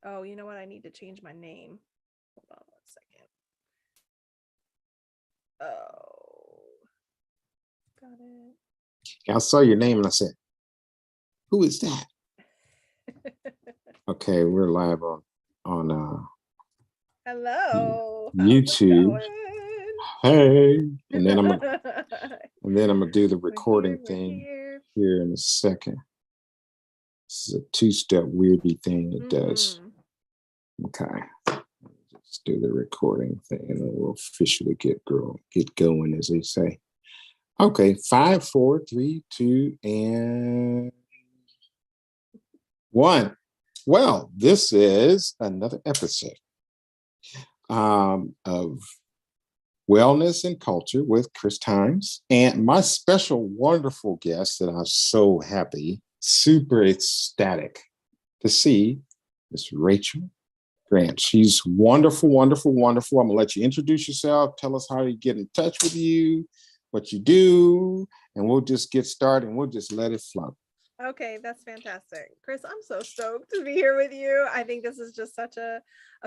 Oh, you know what? I need to change my name. Hold on 1 second. Oh, got I saw your name and I said, "Who is that?" it. Okay, we're live on Hello. How's it YouTube. going? Hey, and then I'm gonna do the We're here. recording We're thing here. here in a second. This is a two-step weirdy thing it does. Mm-hmm. Okay, let's do the recording thing, and then we'll officially get going, as they say. Okay, 5, 4, 3, 2, and 1. Well, this is another episode of Wellness and Culture with Chris Times, and my special, wonderful guest that I'm so happy, super ecstatic to see is Rachel Grant. She's wonderful, wonderful, wonderful. I'm gonna let you introduce yourself, tell us how you get in touch with you, what you do, and we'll just get started and we'll just let it flow. Okay, that's fantastic. Chris, I'm so stoked to be here with you. I think this is just such a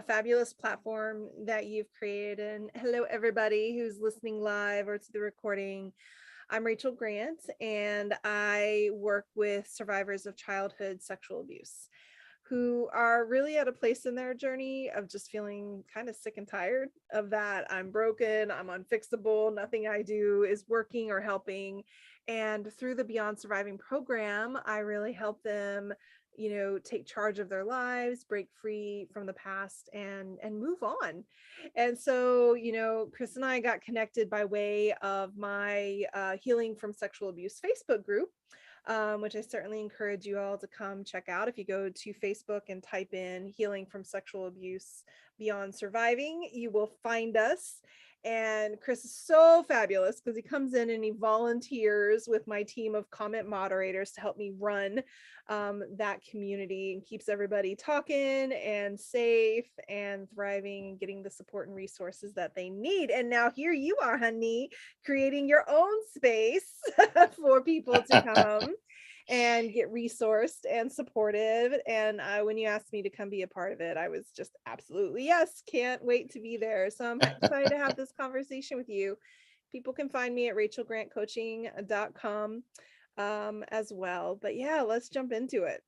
fabulous platform that you've created. And hello, everybody who's listening live or to the recording. I'm Rachel Grant, and I work with survivors of childhood sexual abuse who are really at a place in their journey of just feeling kind of sick and tired of that. I'm broken, I'm unfixable, nothing I do is working or helping. And through the Beyond Surviving program, I really help them, take charge of their lives, break free from the past and move on. And so, Chris and I got connected by way of my Healing from Sexual Abuse Facebook group, which I certainly encourage you all to come check out. If you go to Facebook and type in Healing from Sexual Abuse Beyond Surviving, you will find us. And Chris is so fabulous because he comes in and he volunteers with my team of comment moderators to help me run that community and keeps everybody talking and safe and thriving and getting the support and resources that they need. And now here you are, honey, creating your own space for people to come and get resourced and supported. And when you asked me to come be a part of it, I was just absolutely yes, can't wait to be there. So I'm excited to have this conversation with you. People can find me at rachelgrantcoaching.com as well. But yeah, let's jump into it.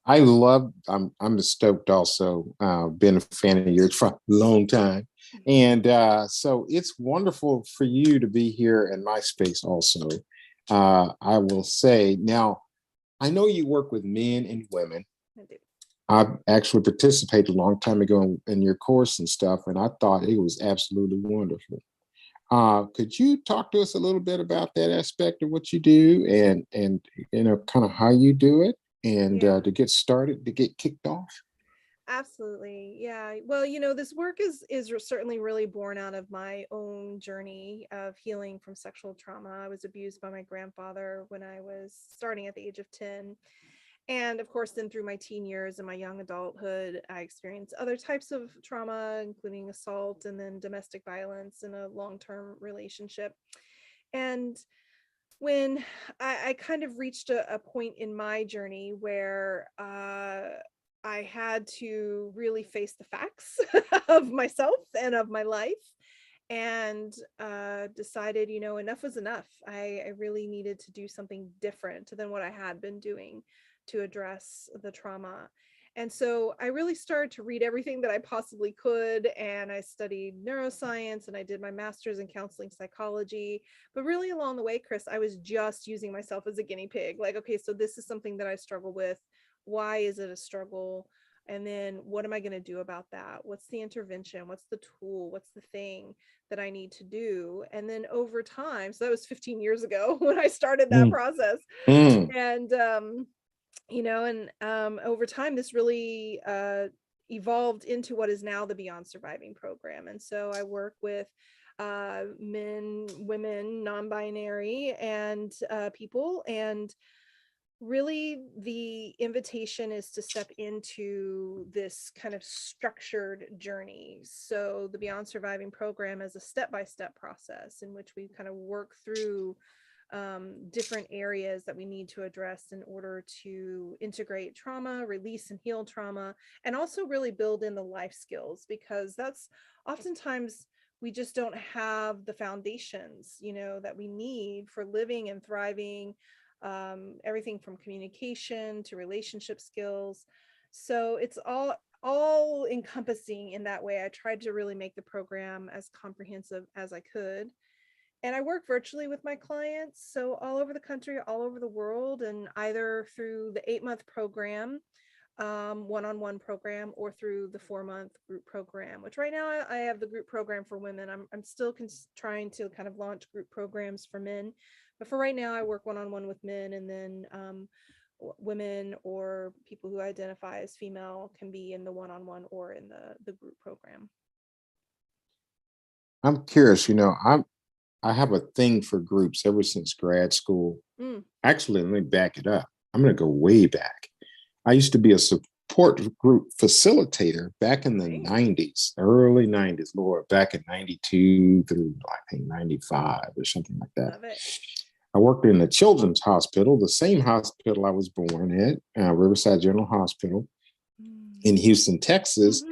I'm stoked also, been a fan of yours for a long time. And so it's wonderful for you to be here in my space also. I will say now, I know you work with men and women. I do. I actually participated a long time ago in your course and stuff, and I thought it was absolutely wonderful. Could you talk to us a little bit about that aspect of what you do and kind of how you do it and Yeah. to get started, to get kicked off? Absolutely. Yeah. Well, this work is certainly really born out of my own journey of healing from sexual trauma. I was abused by my grandfather when I was starting at the age of 10. And of course, then through my teen years and my young adulthood, I experienced other types of trauma, including assault and then domestic violence in a long-term relationship. And when I kind of reached a point in my journey where I had to really face the facts of myself and of my life, and decided, enough was enough. I really needed to do something different than what I had been doing to address the trauma. And so I really started to read everything that I possibly could. And I studied neuroscience and I did my master's in counseling psychology. But really, along the way, Chris, I was just using myself as a guinea pig. Like, okay, so this is something that I struggle with. Why is it a struggle? And then what am I going to do about that? What's the intervention? What's the tool? What's the thing that I need to do? And then over time, so that was 15 years ago when I started that Mm, process. mm. And over time, this really evolved into what is now the Beyond Surviving program. And so I work with men, women, non-binary, and people. And really, the invitation is to step into this kind of structured journey. So the Beyond Surviving program is a step-by-step process in which we kind of work through different areas that we need to address in order to integrate trauma, release and heal trauma, and also really build in the life skills, because that's oftentimes we just don't have the foundations, that we need for living and thriving, everything from communication to relationship skills. So it's all encompassing in that way. I tried to really make the program as comprehensive as I could. And I work virtually with my clients, so all over the country, all over the world, and either through the 8-month program, one-on-one program, or through the 4-month group program, which right now I have the group program for women. I'm still trying to kind of launch group programs for men, but for right now I work one-on-one with men, and then women or people who identify as female can be in the one-on-one or in the group program. I'm curious, I have a thing for groups ever since grad school. Actually, let me back it up. I'm going to go way back. I used to be a support group facilitator back in the 90s, early 90s, Laura, back in 92 through I think 95 or something like that. Love it. I worked in the children's hospital, the same hospital I was born at, Riverside General Hospital in Houston, Texas.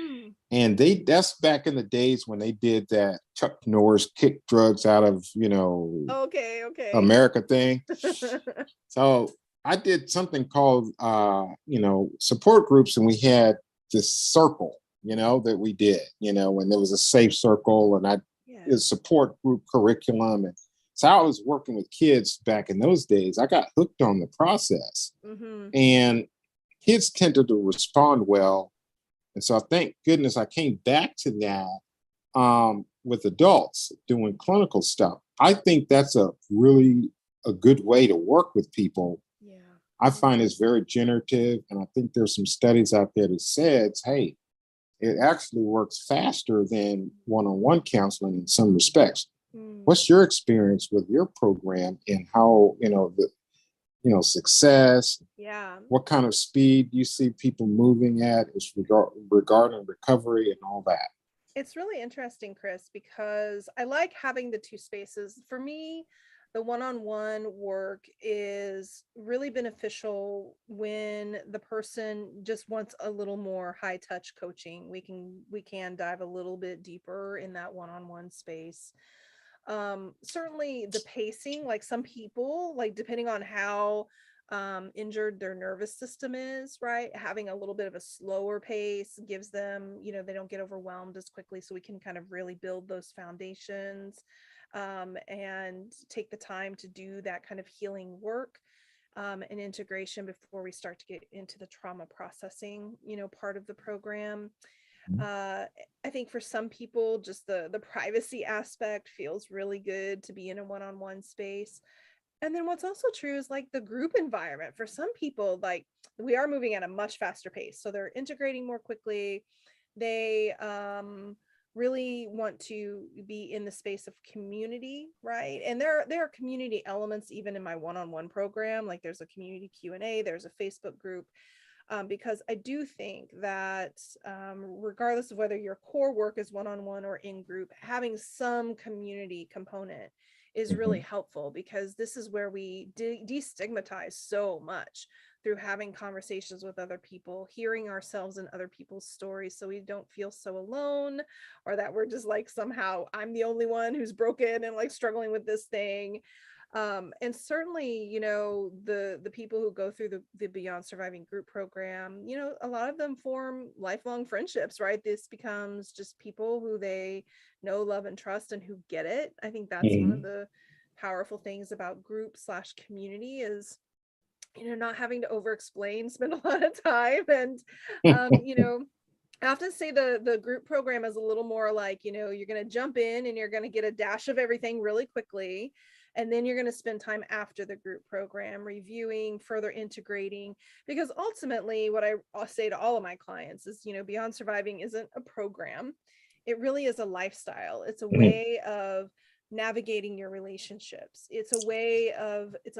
And that's back in the days when they did that Chuck Norris kick drugs out of, okay. America thing. So I did something called, support groups, and we had this circle, that we did, when there was a safe circle, and a support group curriculum. And so I was working with kids back in those days. I got hooked on the process, and kids tended to respond well. And so thank goodness I came back to that with adults doing clinical stuff. I think that's a good way to work with people. Yeah. I find it's very generative. And I think there's some studies out there that says, hey, it actually works faster than one-on-one counseling in some respects. What's your experience with your program, and how, success? Yeah. What kind of speed you see people moving at is regarding recovery and all that? It's really interesting, Chris, because I like having the two spaces. For me, the one-on-one work is really beneficial when the person just wants a little more high touch coaching. We can dive a little bit deeper in that one-on-one space. Certainly the pacing, like some people, like depending on how injured their nervous system is, right, having a little bit of a slower pace gives them, they don't get overwhelmed as quickly, so we can kind of really build those foundations, and take the time to do that kind of healing work, and integration before we start to get into the trauma processing, part of the program. I think for some people, just the privacy aspect feels really good to be in a one-on-one space. And then what's also true is like the group environment. For some people, like we are moving at a much faster pace, so they're integrating more quickly. They really want to be in the space of community, right? And there are community elements even in my one-on-one program. Like there's a community Q&A, there's a Facebook group. Because I do think that regardless of whether your core work is one-on-one or in group, having some community component is really helpful, because this is where we destigmatize so much through having conversations with other people, hearing ourselves and other people's stories, so we don't feel so alone, or that we're just like somehow I'm the only one who's broken and like struggling with this thing. And certainly, the people who go through the Beyond Surviving group program, a lot of them form lifelong friendships, right? This becomes just people who they know, love, and trust, and who get it. I think that's one of the powerful things about group/community is, not having to over explain, spend a lot of time. And, I often say the group program is a little more like, you're going to jump in and you're going to get a dash of everything really quickly. And then you're going to spend time after the group program reviewing, further integrating, because ultimately what I'll say to all of my clients is, Beyond Surviving isn't a program. It really is a lifestyle. It's a way of navigating your relationships. It's a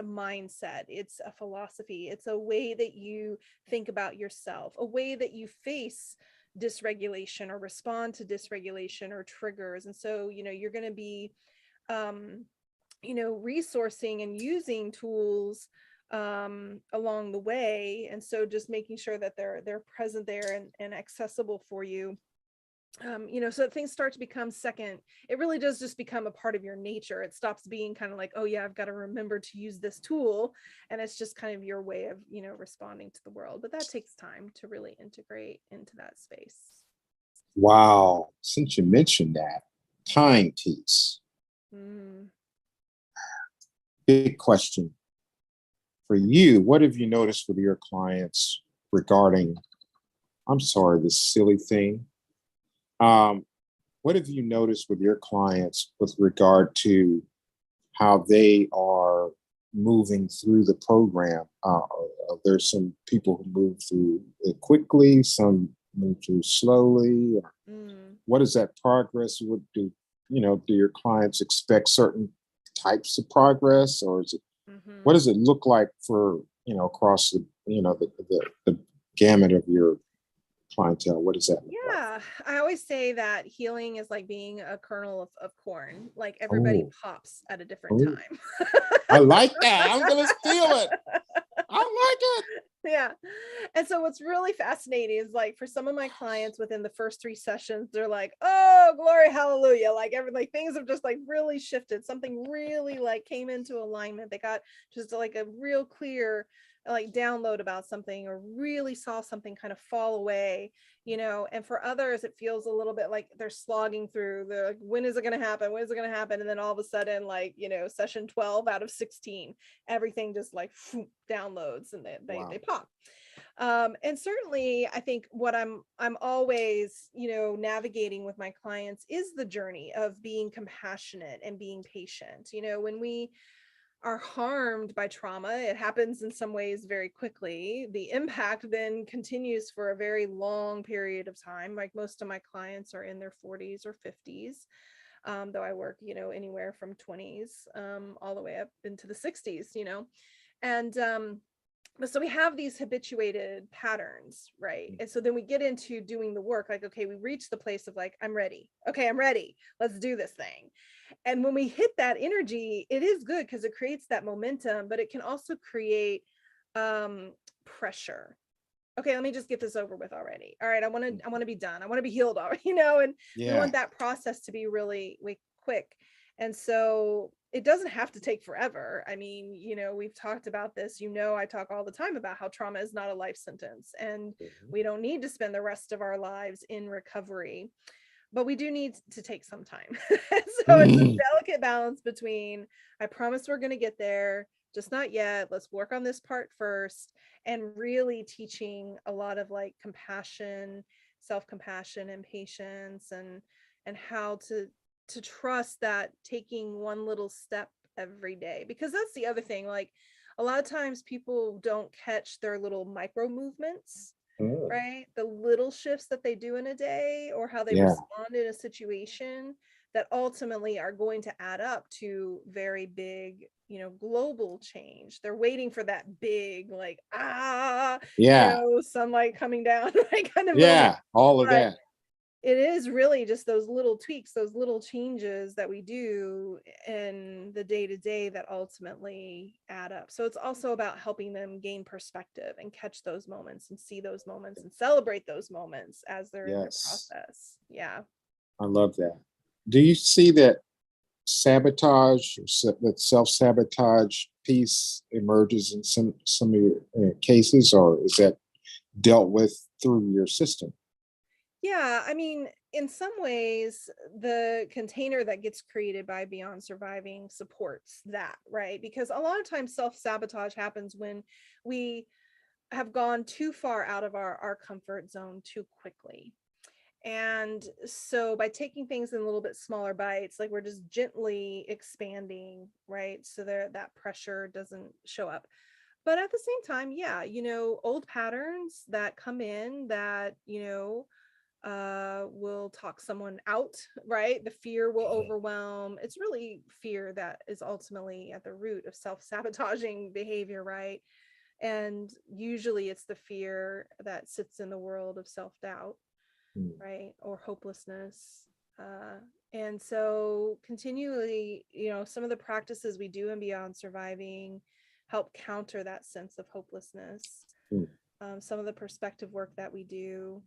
mindset. It's a philosophy. It's a way that you think about yourself, a way that you face dysregulation or respond to dysregulation or triggers. And so, you're going to be, resourcing and using tools along the way. And so just making sure that they're present there and accessible for you. So that things start to become second. It really does just become a part of your nature. It stops being kind of like, oh yeah, I've got to remember to use this tool. And it's just kind of your way of, responding to the world. But that takes time to really integrate into that space. Wow. Since you mentioned that timepiece, Mm. big question for you. What have you noticed with your clients regarding, I'm sorry, this silly thing? What have you noticed with your clients with regard to how they are moving through the program? There's some people who move through it quickly, some move through slowly. Mm. What is that progress? What do do your clients expect certain types of progress, or is it Mm-hmm. what does it look like for across the gamut of your clientele? What does that look like? Yeah, I always say that healing is like being a kernel of corn. Like everybody Oh, pops at a different oh, time. I like that. I'm gonna steal it. I like it. Yeah. And so what's really fascinating is like for some of my clients within the first 3 sessions, they're like, oh, glory, hallelujah. Like everything, things have just like really shifted. Something really like came into alignment. They got just like a real clear like download about something or really saw something kind of fall away, and for others it feels a little bit like they're slogging through the like, when is it going to happen, when is it going to happen, and then all of a sudden like session 12 out of 16 everything just like downloads and they Wow. pop. And certainly I think what I'm always navigating with my clients is the journey of being compassionate and being patient. When we are harmed by trauma, it happens in some ways very quickly. The impact then continues for a very long period of time. Like most of my clients are in their 40s or 50s, though I work, anywhere from 20s all the way up into the 60s, and but so we have these habituated patterns, right? And so then we get into doing the work, like, okay, we reach the place of like, I'm ready. Okay, I'm ready. Let's do this thing. And when we hit that energy, it is good because it creates that momentum, but it can also create pressure. Okay, let me just get this over with already. All right, I want to be done. I want to be healed already, and we Yeah. want that process to be really, really quick. And so it doesn't have to take forever. I mean, we've talked about this. I talk all the time about how trauma is not a life sentence and we don't need to spend the rest of our lives in recovery, but we do need to take some time. So it's a Mm. delicate balance between, I promise we're going to get there, just not yet. Let's work on this part first. And really teaching a lot of like compassion, self-compassion and patience and how to trust that taking one little step every day. Because that's the other thing. Like a lot of times people don't catch their little micro movements, Mm. right? The little shifts that they do in a day or how they Yeah. respond in a situation that ultimately are going to add up to very big, global change. They're waiting for that big, like, Yeah. sunlight coming down, like kind of moment. Yeah. All of But that. it is really just those little tweaks, those little changes that we do in the day to day that ultimately add up. So it's also about helping them gain perspective and catch those moments and see those moments and celebrate those moments as they're in their Yes. process. Yeah. I love that. Do you see that sabotage, or that self-sabotage piece emerges in some of your cases, or is that dealt with through your system? Yeah, I mean, in some ways, the container that gets created by Beyond Surviving supports that, right? Because a lot of times self sabotage happens when we have gone too far out of our comfort zone too quickly. And so by taking things in a little bit smaller bites, like we're just gently expanding, right? So there that pressure doesn't show up. But at the same time, yeah, old patterns that come in that, will talk someone out, right? The fear will overwhelm. It's really fear that is ultimately at the root of self-sabotaging behavior, right? And usually it's the fear that sits in the world of self-doubt, Mm. right? Or hopelessness. Uh, and so continually, some of the practices we do in Beyond Surviving help counter that sense of hopelessness. Mm. Some of the perspective work that we do.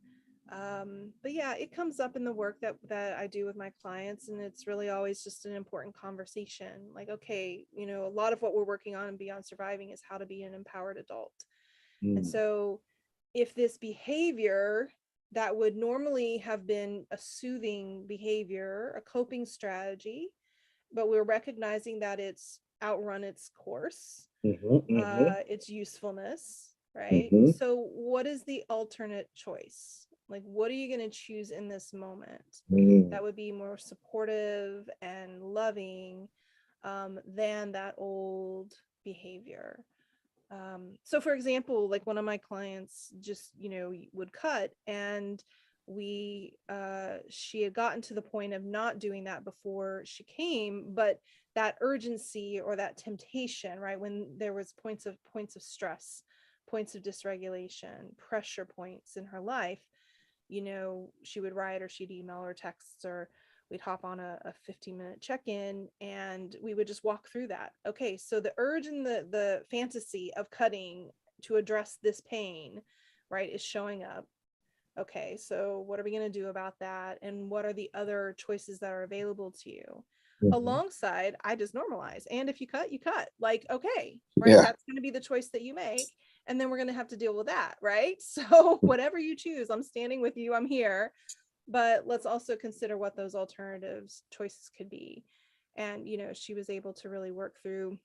But yeah, it comes up in the work that I do with my clients, and it's really always just an important conversation. Like, okay, a lot of what we're working on in Beyond Surviving is how to be an empowered adult. And Mm. so if this behavior that would normally have been a soothing behavior, a coping strategy, but we're recognizing that it's outrun its course, Mhm, mhm, its usefulness, right? mhm, So what is the alternate choice? Like, what are you going to choose in this moment mm, that would be more supportive and loving than that old behavior? So for example, like one of my clients just, would cut, and she had gotten to the point of not doing that before she came, but that urgency or that temptation, right? When there was points of stress, points of dysregulation, pressure points in her life, she would write, or she'd email or text, or we'd hop on a 15-minute check-in, and we would just walk through that. Okay, so the urge and the fantasy of cutting to address this pain, right, is showing up. Okay, so what are we going to do about that, and what are the other choices that are available to you? mhm. Alongside, I just normalize, and if you cut, you cut. Like, okay, right, Yeah. that's going to be the choice that you make, and then we're going to have to deal with that, right? So whatever you choose, I'm standing with you, I'm here, but let's also consider what those alternatives choices could be. And she was able to really work through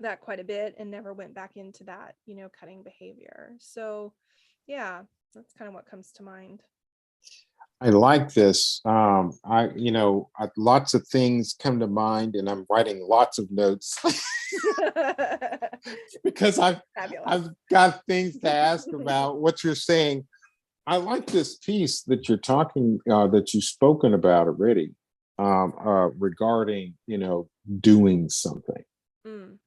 that quite a bit and never went back into that cutting behavior. So yeah, that's kind of what comes to mind. I like this. Lots of things come to mind, and I'm writing lots of notes because Fabulous. I've got things to ask about what you're saying. I like this piece that you're talking that you've spoken about already regarding doing something. Mm,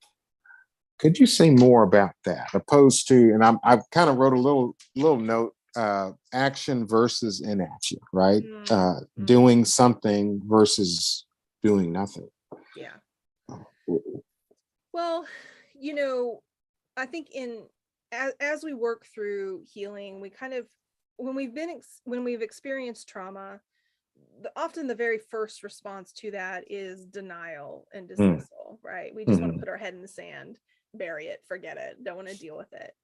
Could you say more about that, opposed to? And I've kind of wrote a little note: action versus inaction, right? mm, mm. Doing something versus doing nothing. Yeah. Well, you know, I think as we work through healing, we kind of, when we've experienced trauma, often the very first response to that is denial and Mm, dismissal, right? We just want to mhm, put our head in the sand, bury it, forget it, don't want to deal with it.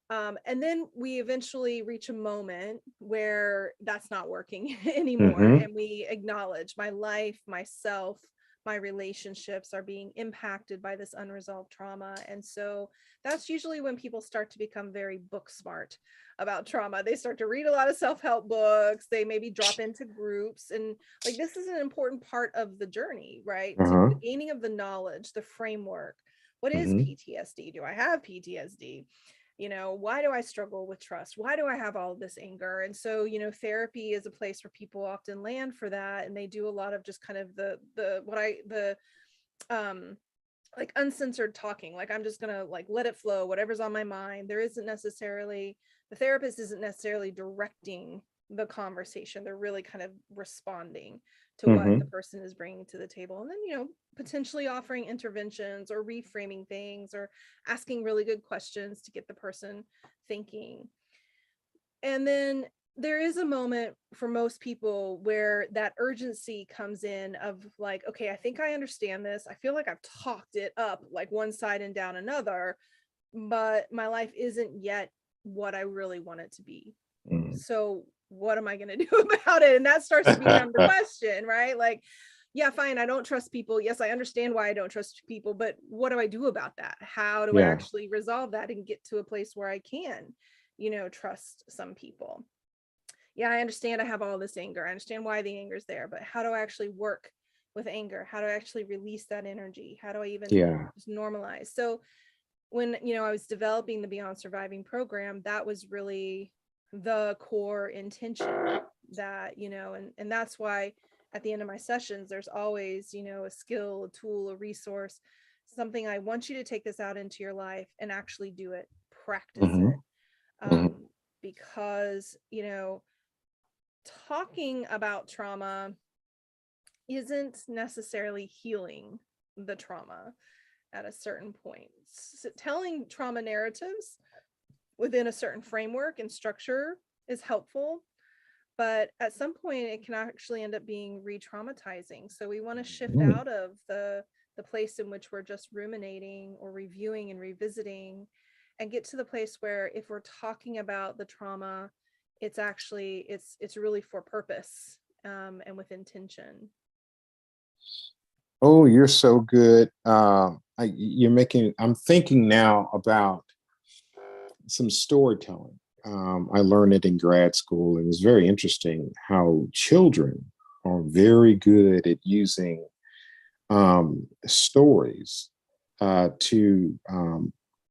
And then we eventually reach a moment where that's not working anymore. mhm, And we acknowledge my life, myself, my relationships are being impacted by this unresolved trauma. And so that's usually when people start to become very book smart about trauma. They start to read a lot of self-help books. They maybe drop into groups. And like, this is an important part of the journey, right? To uh-huh, the gaining of the knowledge, the framework. What is mhm, PTSD? Do I have PTSD? Why do I struggle with trust? Why do I have all this anger? And so therapy is a place where people often land for that, and they do a lot of just kind of the um like uncensored talking. Like, I'm just gonna like let it flow, whatever's on my mind. The therapist isn't necessarily directing the conversation. They're really kind of responding to what the mhm. person is bringing to the table, and then potentially offering interventions or reframing things or asking really good questions to get the person thinking. And then there is a moment for most people where that urgency comes in of like, okay, I think I understand this. I feel like I've talked it up like one side and down another, but my life isn't yet what I really want it to be. Mm. So what am I going to do about it? And that starts to become the question, right? Like, yeah, fine, I don't trust people. Yes, I understand why I don't trust people, but what do I do about that? How do I Yeah. actually resolve that and get to a place where I can, trust some people? Yeah, I understand I have all this anger. I understand why the anger is there, but how do I actually work with anger? How do I actually release that energy? How do I even Yeah. just normalize? So when, I was developing the Beyond Surviving program, that was really the core intention, that, and that's why at the end of my sessions, there's always, a skill, a tool, a resource, something. I want you to take this out into your life and actually do it, practice Mhm, it. mhm, Because, talking about trauma isn't necessarily healing the trauma at a certain point. So telling trauma narratives within a certain framework and structure is helpful, but at some point it can actually end up being re-traumatizing. So we want to shift Mm. out of the place in which we're just ruminating or reviewing and revisiting, and get to the place where if we're talking about the trauma, it's actually it's really for purpose, and with intention. Oh, you're so good. I'm thinking now about some storytelling. I learned it in grad school, and it's very interesting how children are very good at using stories to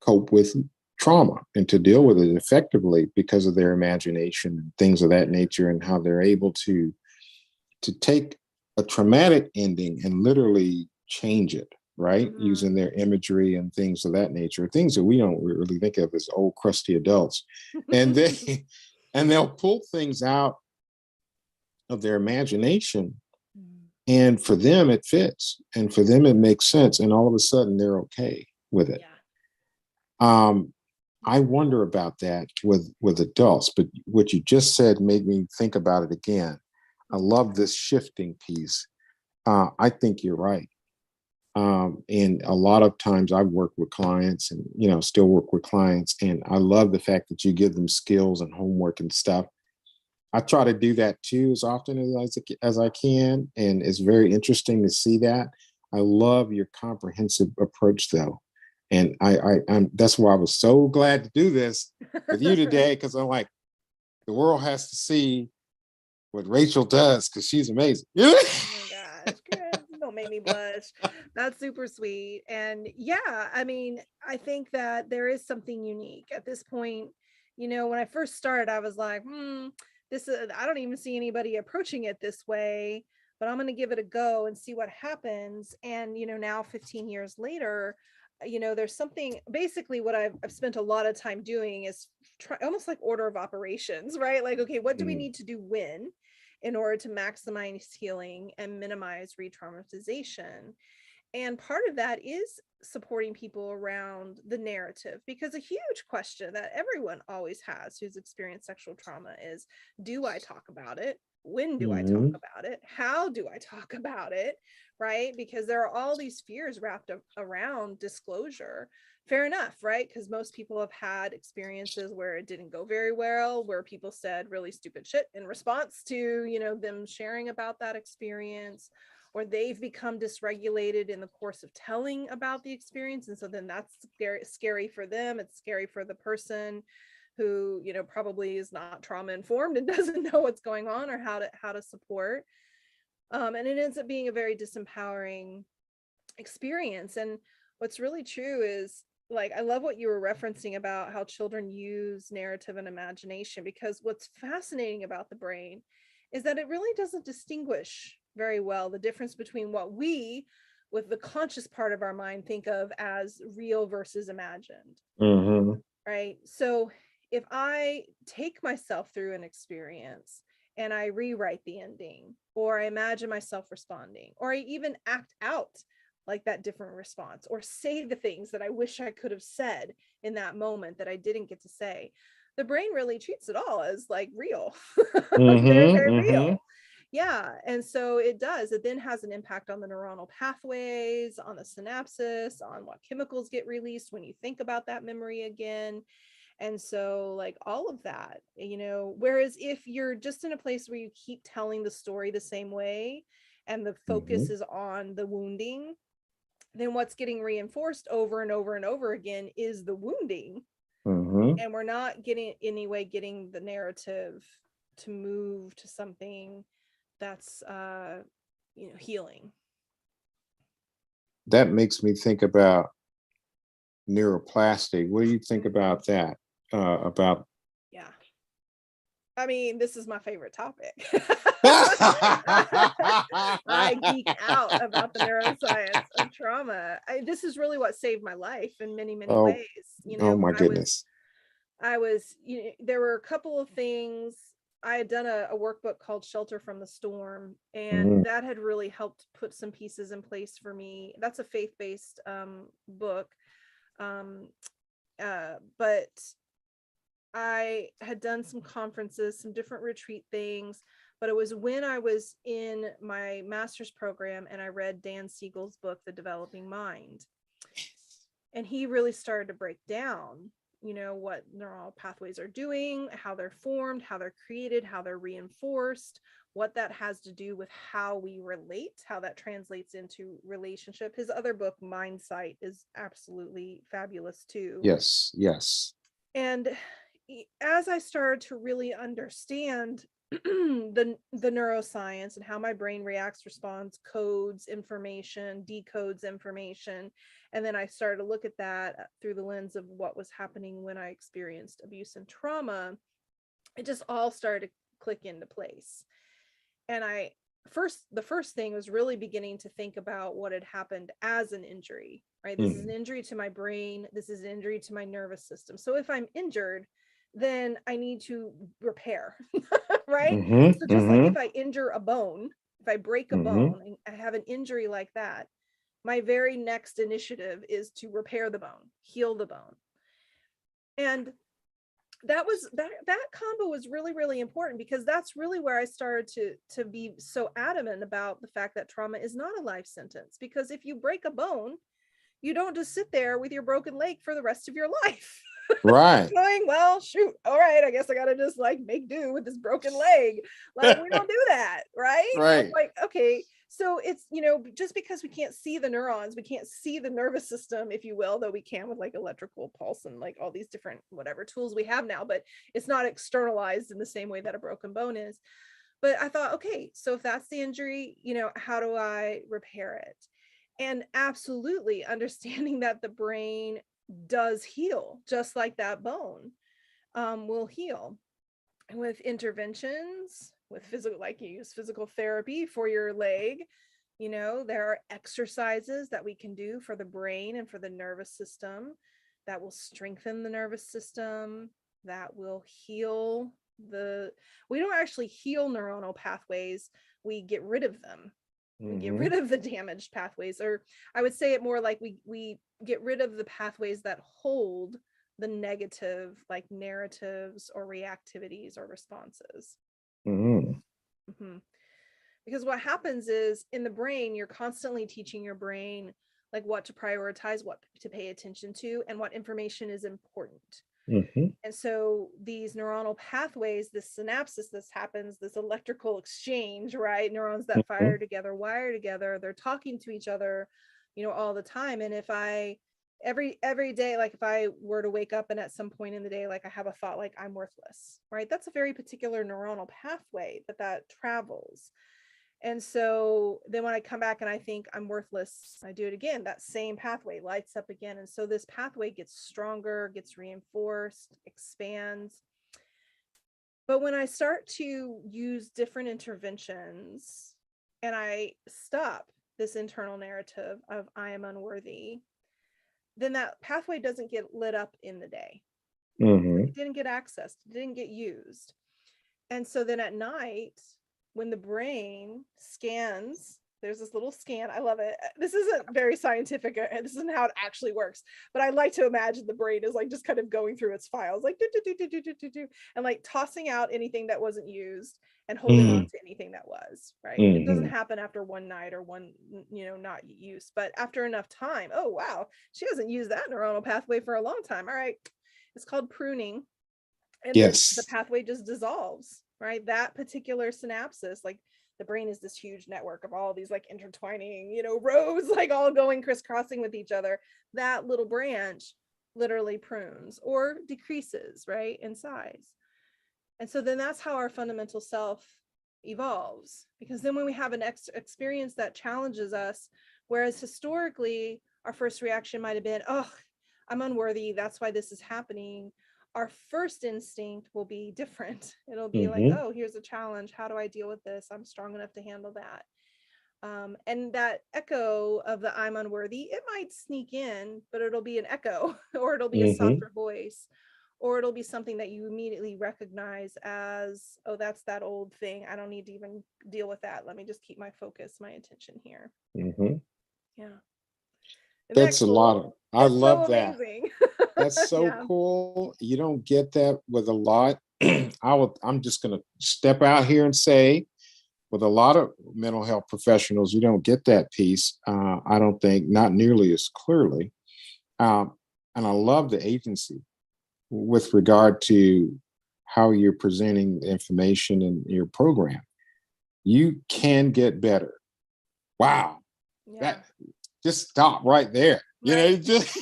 cope with trauma and to deal with it effectively because of their imagination and things of that nature, and how they're able to take a traumatic ending and literally change it, right? Mm-hmm. Using their imagery and things of that nature, things that we don't really think of as old crusty adults. And they and they'll pull things out of their imagination, and for them it fits, and for them it makes sense, and all of a sudden they're okay with it. Yeah. Um, I wonder about that with adults, but what you just said made me think about it again. I love this shifting piece. I think you're right. And a lot of times I work with clients, and still work with clients, and I love the fact that you give them skills and homework and stuff. I try to do that too as often as I can, and it's very interesting to see that. I love your comprehensive approach, though, and I'm that's why I was so glad to do this with you today, because I'm like, the world has to see what Rachel does because she's amazing. Oh my gosh, Chris, don't make me blush. That's super sweet. And yeah, I mean, I think that there is something unique at this point. When I first started, I was like, this is, I don't even see anybody approaching it this way, but I'm going to give it a go and see what happens. And, now 15 years later, there's something basically what I've spent a lot of time doing is almost like order of operations, right? Like, okay, what do we Mm, need to do when? In order to maximize healing and minimize re-traumatization. And part of that is supporting people around the narrative, because a huge question that everyone always has who's experienced sexual trauma is, do I talk about it? When do I talk mhm, about it? How do I talk about it? Right? Because there are all these fears wrapped up around disclosure. Fair enough, right? Because most people have had experiences where it didn't go very well, where people said really stupid shit in response to, them sharing about that experience, or they've become dysregulated in the course of telling about the experience. And so then that's scary for them. It's scary for the person who, probably is not trauma informed and doesn't know what's going on or how to support. And it ends up being a very disempowering experience. And what's really true is, like, I love what you were referencing about how children use narrative and imagination, because what's fascinating about the brain is that it really doesn't distinguish very well the difference between what we, with the conscious part of our mind, think of as real versus imagined, mhm, right? So if I take myself through an experience and I rewrite the ending, or I imagine myself responding, or I even act out like that different response, or say the things that I wish I could have said in that moment that I didn't get to say, the brain really treats it all as like real. Very, mhm, very mhm. real. Yeah. And so it then has an impact on the neuronal pathways, on the synapses, on what chemicals get released when you think about that memory again. And so, like, all of that, whereas if you're just in a place where you keep telling the story the same way and the focus Mhm, is on the wounding, then what's getting reinforced over and over and over again is the wounding. mhm. And we're not getting the narrative to move to something that's healing. That makes me think about neuroplastic. What do you think Mhm. about that? About Yeah. I mean, this is my favorite topic. I geek out about the neuroscience of trauma. This is really what saved my life in many, many oh, ways. oh my goodness. There were a couple of things. I had done a workbook called Shelter from the Storm, and Mhm. that had really helped put some pieces in place for me. That's a faith-based book. Um, but I had done some conferences, some different retreat things, but it was when I was in my master's program and I read Dan Siegel's book, The Developing Mind. And he really started to break down, what neural pathways are doing, how they're formed, how they're created, how they're reinforced, what that has to do with how we relate, how that translates into relationship. His other book, Mindsight, is absolutely fabulous too. Yes, yes. And as I started to really understand the neuroscience and how my brain reacts, responds, codes information, decodes information, and then I started to look at that through the lens of what was happening when I experienced abuse and trauma, it just all started to click into place. And the first thing was really beginning to think about what had happened as an injury, right? This is an injury to my brain, this is an injury to my nervous system. So if I'm injured, then I need to repair, right? Mm-hmm, So just like mm-hmm, if I injure a bone, if I break a mm-hmm. bone and I have an injury like that, my very next initiative is to repair the bone, heal the bone. And that combo was really, really important, because that's really where I started to be so adamant about the fact that trauma is not a life sentence. Because if you break a bone, you don't just sit there with your broken leg for the rest of your life Right. going, well, shoot, all right, I guess I gotta just like make do with this broken leg. Like, we don't do that, right? It's Right. like, okay, so it's, just because we can't see the neurons, we can't see the nervous system, if you will, though we can with like electrical pulse and like all these different whatever tools we have now, but it's not externalized in the same way that a broken bone is. But I thought, okay, so if that's the injury, how do I repair it? And absolutely understanding that the brain does heal, just like that bone will heal with interventions, with physical, like you use physical therapy for your leg. There are exercises that we can do for the brain and for the nervous system that will strengthen the nervous system, that will heal we don't actually heal neuronal pathways, we get rid of them. We get Mm-hmm. rid of the damaged pathways, or I would say it more like we get rid of the pathways that hold the negative, like narratives or reactivities or responses. Mm-hmm. Mm-hmm. Because what happens is in the brain, you're constantly teaching your brain like what to prioritize, what to pay attention to, and what information is important. Mm-hmm. And so these neuronal pathways, this synapses, this happens, this electrical exchange, right? Neurons that Mm-hmm. fire together, wire together, they're talking to each other, all the time. And if I every day, like if I were to wake up and at some point in the day, like I have a thought like I'm worthless, right? That's a very particular neuronal pathway that travels. And so then when I come back and I think I'm worthless, I do it again, that same pathway lights up again. And so this pathway gets stronger, gets reinforced, expands. But when I start to use different interventions and I stop this internal narrative of I am unworthy, then that pathway doesn't get lit up in the day. Mm-hmm. It didn't get accessed, it didn't get used. And so then at night, when the brain scans, there's this little scan. I love it. This isn't very scientific. This isn't how it actually works. But I like to imagine the brain is like just kind of going through its files, like do, do, do, do, do, do, do, do, and like tossing out anything that wasn't used and holding on to anything that was, right? And it doesn't Mm-hmm. happen after one night or one, not use, but after enough time. Oh, wow. She hasn't used that neuronal pathway for a long time. All right. It's called pruning. And the Yes. pathway just dissolves, right? That particular synapses, like the brain is this huge network of all these like intertwining, rows, like all going crisscrossing with each other. That little branch literally prunes or decreases, right, in size. And so then that's how our fundamental self evolves, because then when we have an experience that challenges us, whereas historically our first reaction might have been, oh, I'm unworthy, that's why this is happening, our first instinct will be different. It'll be like, Mm-hmm. oh, here's a challenge, how do I deal with this, I'm strong enough to handle that. And that echo of the I'm unworthy, it might sneak in, but it'll be an echo or it'll be a Mm-hmm. softer voice, or it'll be something that you immediately recognize as, oh, that's that old thing. I don't need to even deal with that. Let me just keep my focus, my attention here. Mm-hmm. Yeah. Isn't that That's a lot of, cool? I It's so love that. amazing. That's so Yeah. cool. You don't get that with a lot. I'm just going to step out here and say, with a lot of mental health professionals, you don't get that piece. I don't think, not nearly as clearly. Um, and I love the agency with regard to how you're presenting the information in your program. You can get better. Wow. Yeah. That just stop right there. You know, Right. just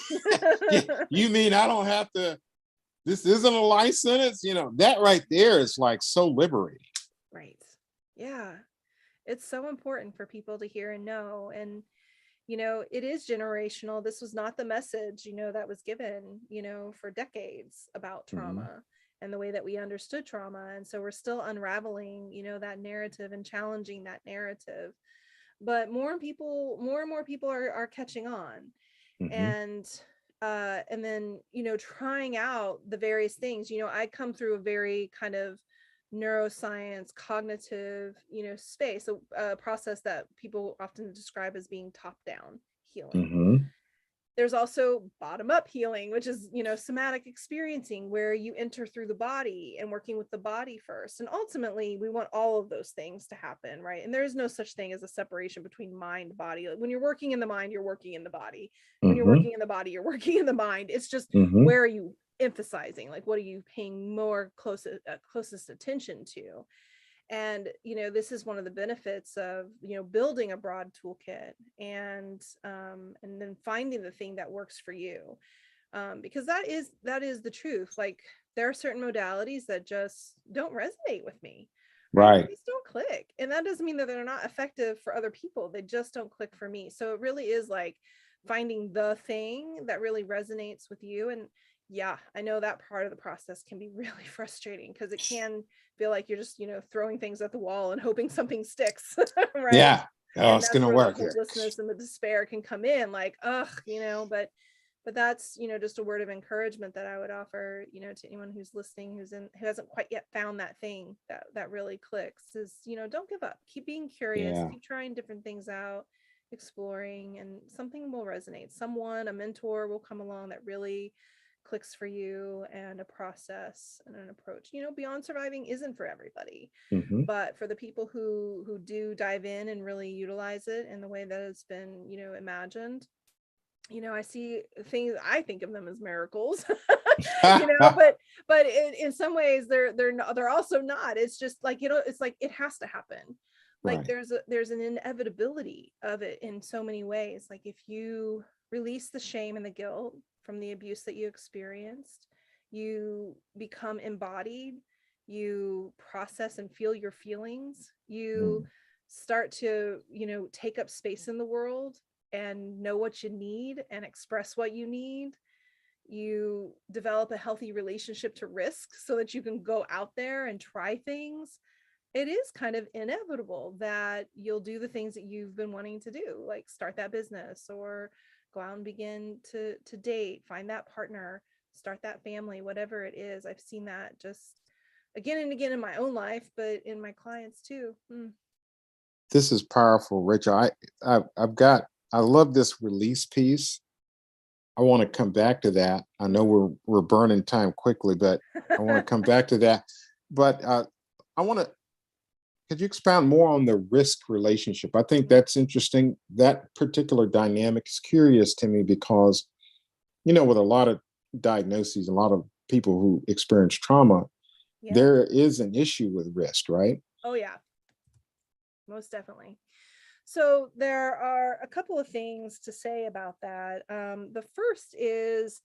you mean I don't have to, this isn't a life sentence? You know, that right there is like so liberating. Right. Yeah. It's so important for people to hear and know. And, it is generational. This was not the message, that was given, for decades about Mhm. trauma and the way that we understood trauma. And so we're still unraveling, that narrative and challenging that narrative. But more and more people are catching on. Mhm. And then trying out the various things. I come through a very kind of neuroscience cognitive space, a process that people often describe as being top down healing. Mhm. There's also bottom up healing, which is somatic experiencing, where you enter through the body and working with the body first. And ultimately we want all of those things to happen, right? And there is no such thing as a separation between mind body. Like, when you're working in the mind, you're working in the body. When you're Mhm. working in the body, you're working in the mind. It's just, Mhm. where are you emphasizing? Like, what are you paying more closest attention to? And this is one of the benefits of building a broad toolkit, and then finding the thing that works for you, because that is the truth. Like, there are certain modalities that just don't resonate with me, right? They Right. just don't click, and that doesn't mean that they're not effective for other people. They just don't click for me. So it really is like finding the thing that really resonates with you. And yeah, I know that part of the process can be really frustrating, because it can feel like you're just throwing things at the wall and hoping something sticks. Right. Yeah. Oh, And it's that's gonna where the work here. hopelessness and the despair can come in, like, ugh, but that's just a word of encouragement that I would offer to anyone who's listening, who hasn't quite yet found that thing that really clicks, is don't give up, keep being curious, Yeah. keep trying different things out, exploring, and something will resonate. Someone, a mentor, will come along that really clicks for you, and a process and an approach. Beyond Surviving isn't for everybody, Mhm. but for the people who do dive in and really utilize it in the way that it's been imagined, I see things, I think of them as miracles. But in some ways they're also not. It's just like, it's like it has to happen. Like, Right. there's an inevitability of it in so many ways. Like, if you release the shame and the guilt from the abuse that you experienced, you become embodied, you process and feel your feelings, you Mm. start to take up space in the world and know what you need and express what you need. You develop a healthy relationship to risk so that you can go out there and try things. It is kind of inevitable that you'll do the things that you've been wanting to do, like start that business, or go out and begin to date, find that partner, start that family, whatever it is. I've seen that just again and again in my own life, but in my clients too. This is powerful, Rachel. I've got, I love this release piece. I want to come back to that. I know we're burning time quickly, but I want to come back to that. But I want to, could you expound more on the risk relationship? I think that's interesting. That particular dynamic is curious to me because, with a lot of diagnoses, a lot of people who experience trauma, Yeah. there is an issue with risk, right? Oh yeah, most definitely. So there are a couple of things to say about that. The first is,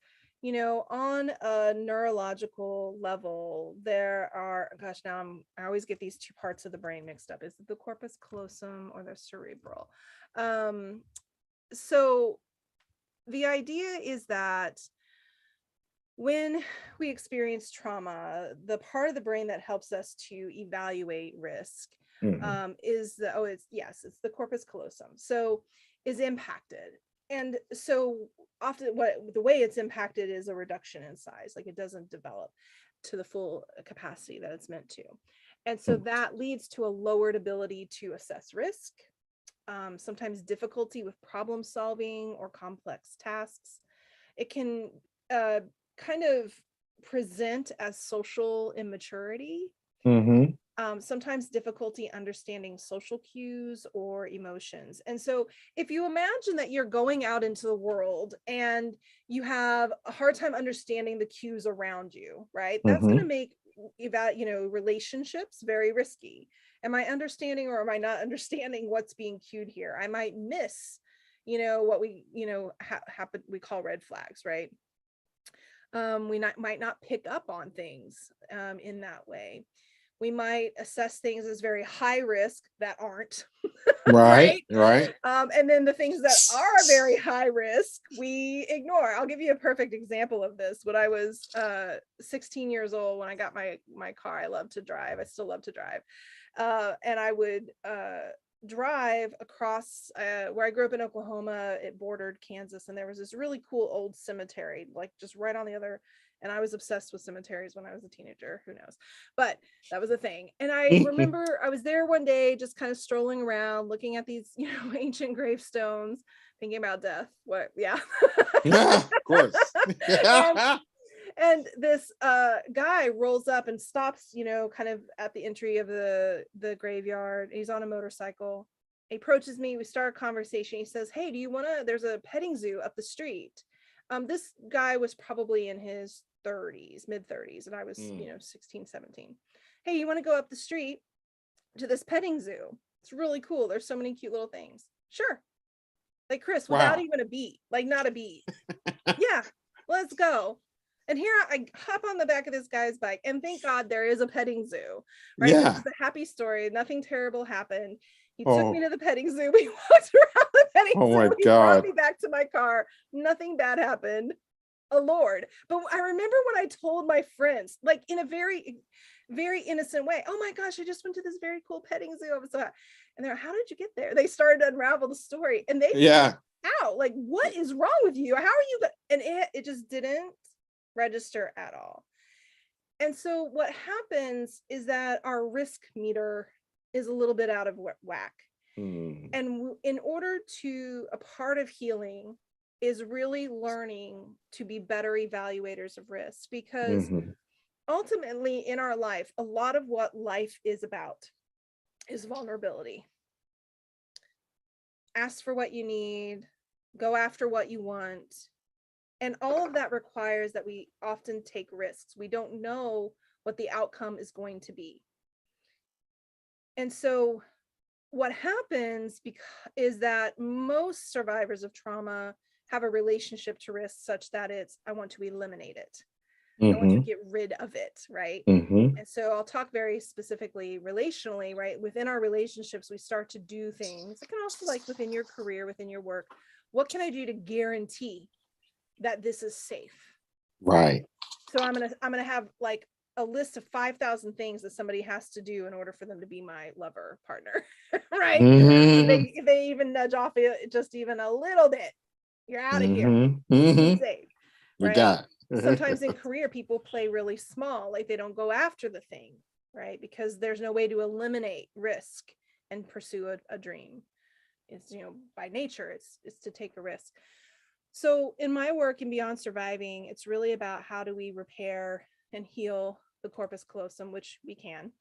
on a neurological level, there are, gosh, I always get these two parts of the brain mixed up. Is it the corpus callosum or the cerebral? Um, so the idea is that when we experience trauma, the part of the brain that helps us to evaluate risk, Mhm. is it's the corpus callosum. So is impacted. And so often the way it's impacted is a reduction in size, like it doesn't develop to the full capacity that it's meant to. And so that leads to a lowered ability to assess risk, sometimes difficulty with problem solving or complex tasks. It can kind of present as social immaturity, Mm-hmm. sometimes difficulty understanding social cues or emotions. And so if you imagine that you're going out into the world and you have a hard time understanding the cues around you, right? That's going to Mm-hmm. make relationships very risky. Am I understanding or am I not understanding what's being cued here? I might miss, what we, happen, we call red flags, right? Might not pick up on things in that way. We might assess things as very high risk that aren't, Right. right? Right. And then the things that are very high risk, we ignore. I'll give you a perfect example of this. When I was 16 years old, when I got my car, I love to drive. I still love to drive. And I would drive across where I grew up in Oklahoma. It bordered Kansas, and there was this really cool old cemetery, like just right on the other. And I was obsessed with cemeteries when I was a teenager. Who knows? But that was a thing. And I remember I was there one day, just kind of strolling around, looking at these, ancient gravestones, thinking about death. What? Yeah. Yeah, of course. and and this guy rolls up and stops, kind of at the entry of the graveyard. He's on a motorcycle. He approaches me. We start a conversation. He says, "Hey, do you want to, there's a petting zoo up the street." This guy was probably in his 30s, mid 30s, and I was, 16, 17. "Hey, you want to go up the street to this petting zoo? It's really cool. There's so many cute little things." "Sure." Like, Chris, without Wow. even a beat, like not a beat. "Yeah, let's go." And here I hop on the back of this guy's bike, and thank God there is a petting zoo, right? This Yeah. is a happy story. Nothing terrible happened. He took me Oh, to the petting zoo. We walked around the petting oh my zoo. He brought God. me back to my car. Nothing bad happened. A Lord. But I remember when I told my friends, like in a very, very innocent way, "Oh my gosh, I just went to this very cool petting zoo." I was like, and they're, "How did you get there?" They started to unravel the story, and they Yeah. out like, "What is wrong with you? How are you?" And it just didn't register at all. And so what happens is that our risk meter is a little bit out of whack. Mm. And in order to, a part of healing is really learning to be better evaluators of risk, because Mm-hmm. ultimately in our life, a lot of what life is about is vulnerability. Ask for what you need, go after what you want. And all of that requires that we often take risks. We don't know what the outcome is going to be. And so what happens is that most survivors of trauma have a relationship to risk such that it's, I want to eliminate it. I want to Mm-hmm. get rid of it, right? Mm-hmm. And so I'll talk very specifically relationally, right? Within our relationships, we start to do things. It can also, like within your career, within your work, what can I do to guarantee that this is safe? Right. So I'm gonna have like a list of 5,000 things that somebody has to do in order for them to be my lover partner, right? And Mm-hmm. they even nudge off it just even a little bit, you're out of here. Mm-hmm. This is Mm-hmm. safe, You right? got Sometimes it. in career, people play really small, like they don't go after the thing, right? Because there's no way to eliminate risk and pursue a dream. It's, by nature, it's to take a risk. So in my work in Beyond Surviving, it's really about how do we repair and heal the corpus callosum, which we can,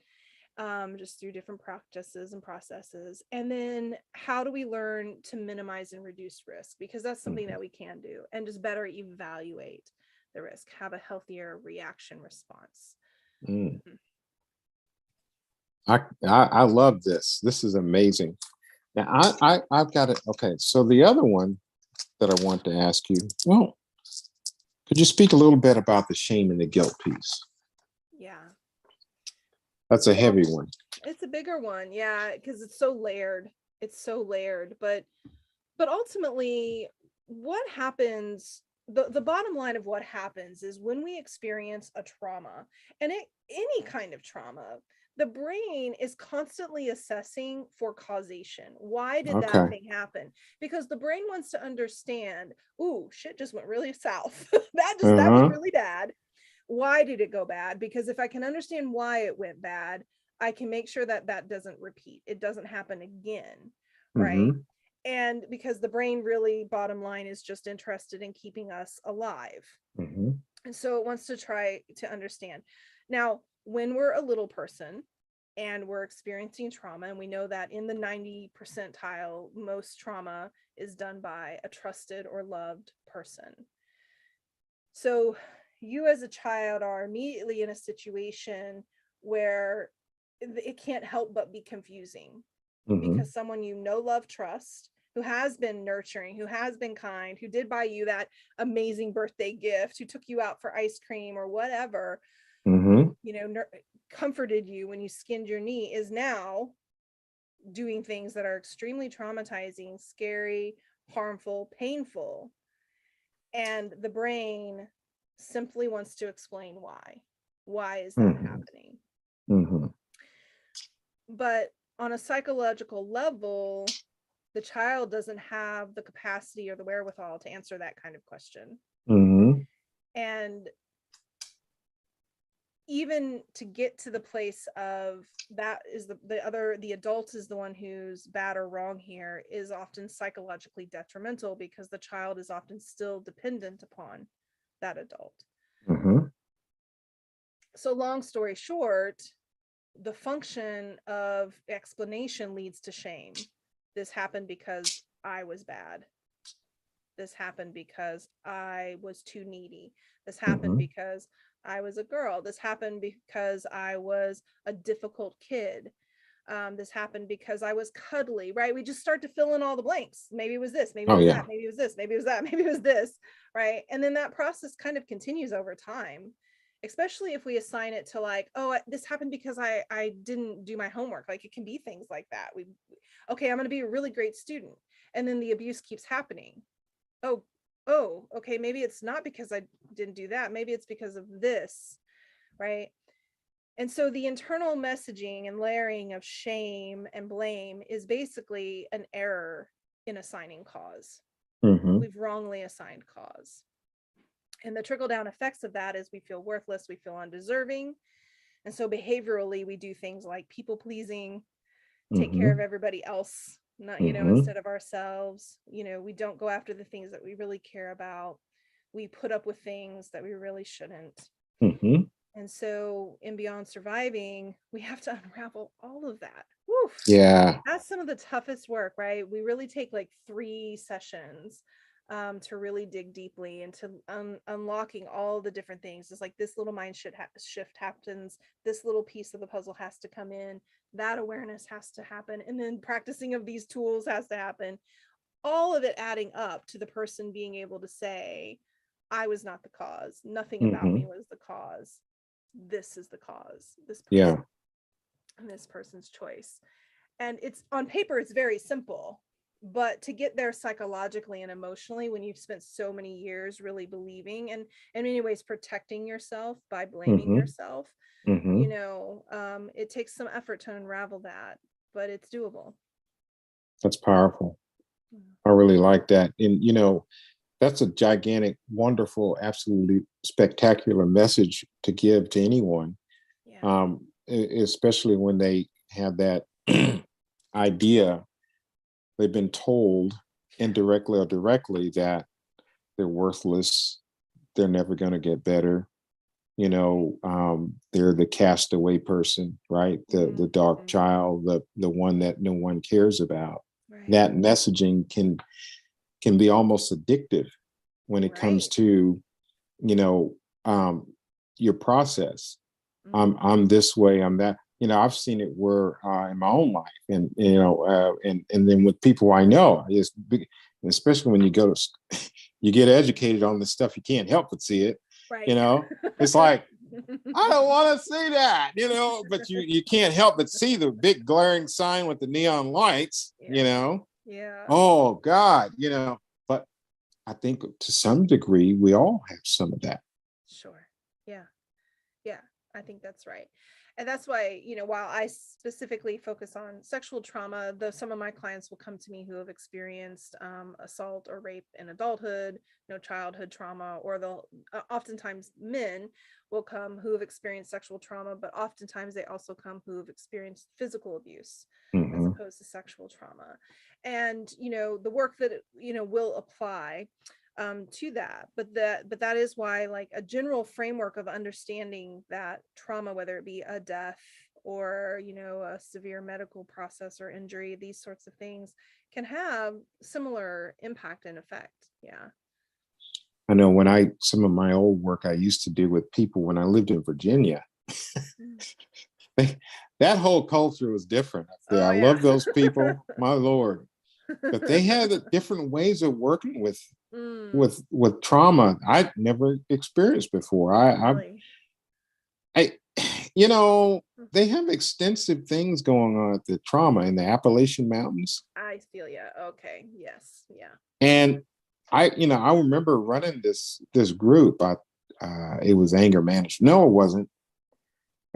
just through different practices and processes. And then how do we learn to minimize and reduce risk? Because that's something that we can do, and just better evaluate the risk, have a healthier reaction response. Mm. I love this. This is amazing. Now I've got it. Okay. So the other one that I want to ask you, well, could you speak a little bit about the shame and the guilt piece? Yeah. That's a Well, heavy one. it's a bigger one, yeah, because it's so layered. It's so layered, but ultimately what happens, the bottom line of what happens is when we experience a trauma, and any kind of trauma, The brain is constantly assessing for causation. Why did that Okay. thing happen? Because the brain wants to understand, ooh, shit just went really south. That was Uh-huh. really bad. Why did it go bad? Because if I can understand why it went bad, I can make sure that that doesn't repeat. It doesn't happen again, right? Mm-hmm. And because the brain really, bottom line, is just interested in keeping us alive. Mm-hmm. And so it wants to try to understand. Now, when we're a little person and we're experiencing trauma, and we know that in the 90 percentile, most trauma is done by a trusted or loved person. So you as a child are immediately in a situation where it can't help but be confusing, Mm-hmm. because someone you know, love, trust, who has been nurturing, who has been kind, who did buy you that amazing birthday gift, who took you out for ice cream or whatever, Mm-hmm. you know, comforted you when you skinned your knee, is now doing things that are extremely traumatizing, scary, harmful, painful. And the brain simply wants to explain why. Why is that Mm-hmm. happening? Mm-hmm. But on a psychological level, the child doesn't have the capacity or the wherewithal to answer that kind of question. Mm-hmm. And even to get to the place of that is the adult is the one who's bad or wrong here, is often psychologically detrimental, because the child is often still dependent upon that adult. Mm-hmm. So long story short, the function of explanation leads to shame. This happened because I was bad. This happened because I was too needy. This happened Mm-hmm. because I was a girl. This happened because I was a difficult kid. This happened because I was cuddly, right? We just start to fill in all the blanks. Maybe it was this, maybe it Oh was yeah. that, maybe it was this, maybe it was that, maybe it was this, right? And then that process kind of continues over time, especially if we assign it to like, oh, this happened because I didn't do my homework. Like, it can be things like that. Okay, I'm going to be a really great student, and then the abuse keeps happening. Oh, okay, maybe it's not because I didn't do that. Maybe it's because of this, right? And so the internal messaging and layering of shame and blame is basically an error in assigning cause. Mm-hmm. We've wrongly assigned cause. And the trickle down effects of that is we feel worthless, we feel undeserving. And so behaviorally, we do things like people pleasing, take care of Mm-hmm. everybody else, not, Mm-hmm. instead of ourselves. We don't go after the things that we really care about. We put up with things that we really shouldn't. Mm-hmm. And so in Beyond Surviving, we have to unravel all of that. Woof. Yeah. That's some of the toughest work, right? We really take like 3 sessions to really dig deeply into unlocking all the different things. It's like this little mind shift happens, this little piece of the puzzle has to come in, that awareness has to happen, and then practicing of these tools has to happen. All of it adding up to the person being able to say, I was not the cause. Nothing about Mm-hmm. me was the cause. This is the cause. This person Yeah. and this person's choice. And it's on paper, it's very simple, but to get there psychologically and emotionally, when you've spent so many years really believing and in many ways protecting yourself by blaming Mm-hmm. yourself, Mm-hmm. it takes some effort to unravel that, but it's doable. That's powerful. Mm. I really like that. And that's a gigantic, wonderful, absolutely spectacular message to give to anyone, Yeah. especially when they have that idea, they've been told indirectly or directly that they're worthless, they're never going to get better. They're the castaway person, right? The dark Mhm. child, the one that no one cares about. Right. That messaging can be almost addictive when it comes Right. to you know um your process. I'm Mhm. this way, I'm that. I've seen it where in my own life, and and then with people I know, especially when you go to you get educated on the stuff, you can't help but see it. Right. you know it's like, I don't want to see that, but you can't help but see the big glaring sign with the neon lights. Yeah. Yeah. Oh God, but I think to some degree we all have some of that. Sure. Yeah. Yeah. I think that's right. And that's why, while I specifically focus on sexual trauma, though some of my clients will come to me who have experienced assault or rape in adulthood, childhood trauma, or they'll oftentimes men will come who have experienced sexual trauma, but oftentimes they also come who have experienced physical abuse as Mhm. opposed to sexual trauma. And, the work that, will apply to that, but that is why, like, a general framework of understanding that trauma, whether it be a death or a severe medical process or injury, these sorts of things can have similar impact and effect. Yeah. I know some of my old work I used to do with people when I lived in Virginia, Mm. they, that whole culture was different up there. Oh I yeah. love those people, my Lord. But they had different ways of working with Mm, with trauma I'd never experienced before. really. I you know, they have extensive things going on at the trauma in the Appalachian Mountains. I feel yeah. Okay. Yes. Yeah. And I remember running this group. It was anger management. No, it wasn't.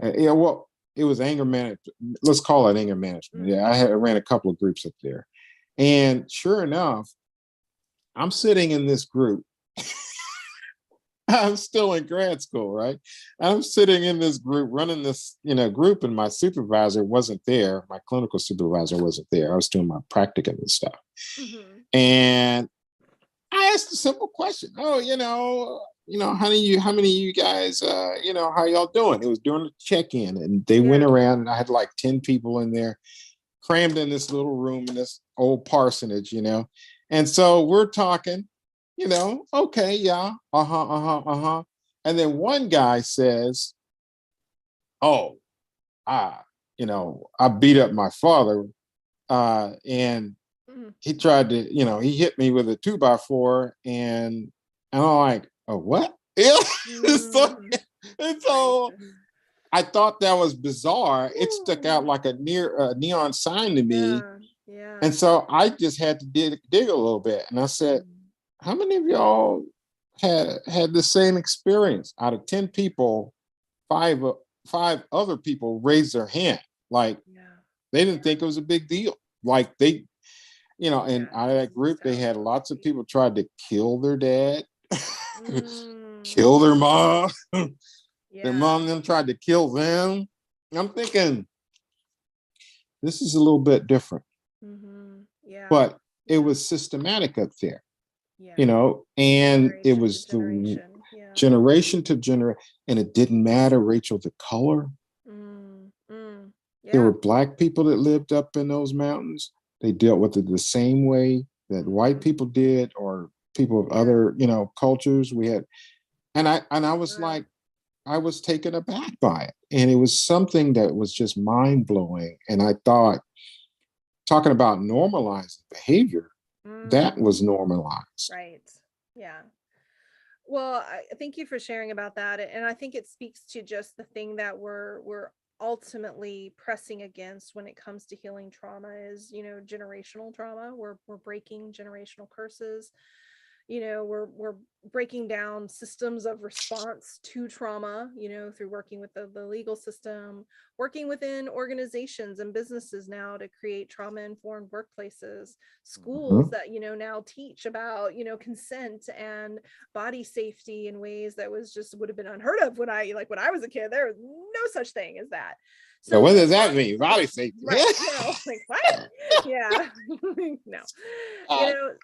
Yeah, well, it was anger management. Let's call it anger management. Mm, Yeah, I ran a couple of groups up there, and sure enough, I'm sitting in this group. I'm still in grad school, right? I'm sitting in this group, running this, group, and my supervisor wasn't there. My clinical supervisor wasn't there. I was doing my practicum and stuff. mm-hmm. And I asked a simple question. Oh, how many of you guys, how y'all doing? It was during the check-in, and they went Yeah. around, and I had like 10 people in there, crammed in this little room in this old parsonage. And so we're talking, okay, yeah, uh-huh, uh-huh, uh-huh. And then one guy says, oh, I, I beat up my father, and Mm, he tried to, he hit me with a 2x4, and I'm like, oh, what? Yeah. so, mm, and so gracious. I thought that was bizarre. It stuck out Ooh, like a neon sign to me. yeah. Yeah. And so I just had to dig a little bit. And I said, Mm, how many of y'all had the same experience? Out of 10 people, five five other people raised their hand. Like yeah. they didn't Yeah. think it was a big deal. Like and Yeah. out of that This is group, they how it had feels lots to of be. people tried to kill their dad, Mm, kill their mom. Their yeah. mom and them tried to kill them. I'm thinking this is a little bit different, Mm-hmm. Yeah. but it Yeah. was systematic up there, Yeah. and it Generation to was the generation. Yeah. generation to generation, and it didn't matter, Rachel, the color. Mm, mm, There yeah. were black people that lived up in those mountains. They dealt with it the same way that white Mm-hmm. people did, or people of Yeah. other, cultures. We had, and I was Wow. like, I was taken aback by it. And it was something that was just mind blowing. And I thought, talking about normalizing behavior, that Mm, was normalized. right. Yeah. Well, thank you for sharing about that, and I think it speaks to just the thing that we're ultimately pressing against when it comes to healing trauma is, generational trauma. We're breaking generational curses. We're breaking down systems of response to trauma, through working with the legal system, working within organizations and businesses now to create trauma informed workplaces, schools Mhm. that now teach about consent and body safety in ways that was just would have been unheard of when I was a kid. There was no such thing as that. So So what there's does that lots, mean? Body safety. right, like what? Yeah. No.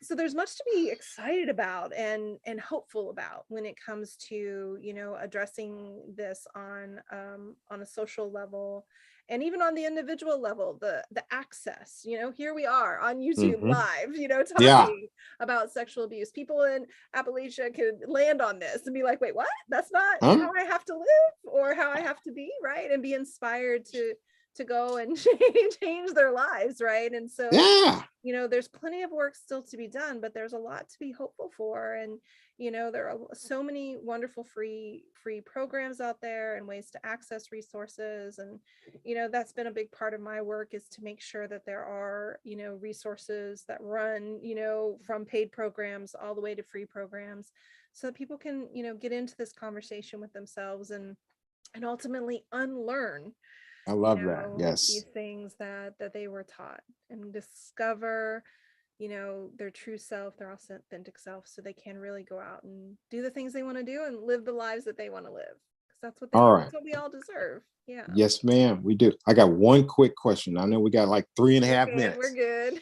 So there's much to be excited about and hopeful about when it comes to addressing this on a social level, and even on the individual level, the access. Here we are on YouTube Mhm. live, Yeah. talking about sexual abuse. People in Appalachia could land on this and be like, wait, what? That's not Huh? how I have to live or how I have to be, right? And be inspired to go and change their lives, right? And so, Yeah. there's plenty of work still to be done, but there's a lot to be hopeful for. And there are so many wonderful free programs out there and ways to access resources. And that's been a big part of my work, is to make sure that there are resources that run from paid programs all the way to free programs, so that people can get into this conversation with themselves and and ultimately unlearn, I you love that. know, these Yes. things that they were taught, and discover, you know, their true self, their authentic self, so they can really go out and do the things they want to do and live the lives that they want to live, because All right. that's what we all deserve. Yeah. Yes, ma'am. We do. I got one quick question. I know we got like three and a We're half good. We're minutes. good.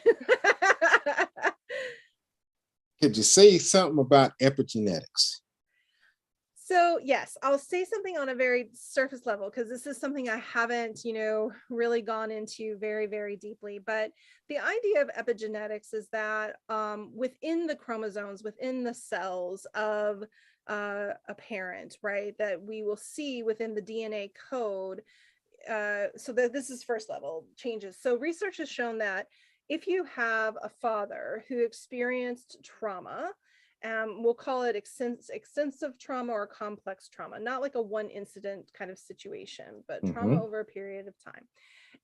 Could you say something about epigenetics? So yes, I'll say something on a very surface level, because this is something I haven't, you know, really gone into very, very deeply. But the idea of epigenetics is that within the chromosomes, within the cells of a parent, right, that we will see within the DNA code. So that this is first level changes. So research has shown that if you have a father who experienced trauma, we'll call it extensive trauma or complex trauma, not like a one incident kind of situation, but trauma Mm-hmm. over a period of time.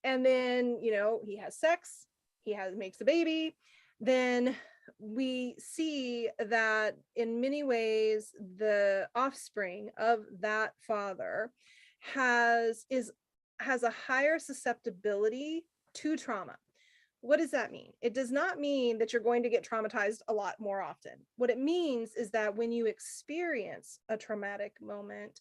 And then, you know, he has sex, makes a baby, then we see that in many ways the offspring of that father has is has a higher susceptibility to trauma. What does that mean? It does not mean that you're going to get traumatized a lot more often. What it means is that when you experience a traumatic moment,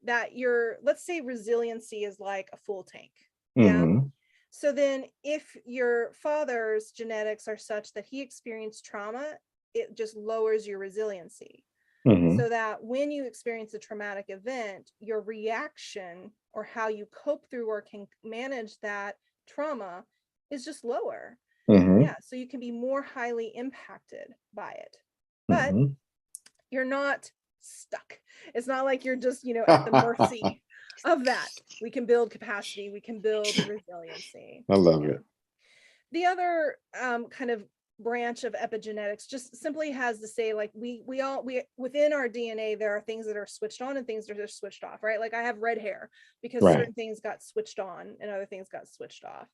that your, let's say, resiliency is like a full tank. Yeah. Mm-hmm. So then if your father's genetics are such that he experienced trauma, it just lowers your resiliency. Mm-hmm. So that when you experience a traumatic event, your reaction or how you cope through or can manage that trauma is just lower. Mm-hmm. Yeah, so you can be more highly impacted by it. But Mm-hmm. you're not stuck. It's not like you're just, you know, at the mercy of that. We can build capacity, we can build resiliency. I love Yeah. it. The other kind of branch of epigenetics just simply has to say, like, we all we within our DNA there are things that are switched on and things that are switched off, right? Like I have red hair because Right. certain things got switched on and other things got switched off.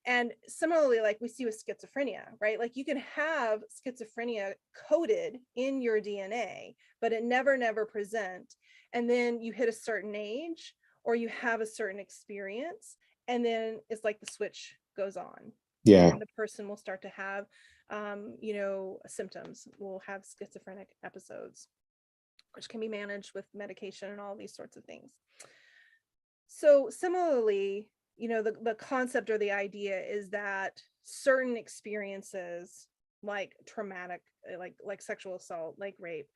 And similarly, like we see with schizophrenia, right? Like you can have schizophrenia coded in your DNA, but it never present. And then you hit a certain age or you have a certain experience, and then it's like the switch goes on, Yeah. and the person will start to have, you know, symptoms, will have schizophrenic episodes, which can be managed with medication and all these sorts of things. So similarly, you know, the concept or the idea is that certain experiences like traumatic, like sexual assault, like rape,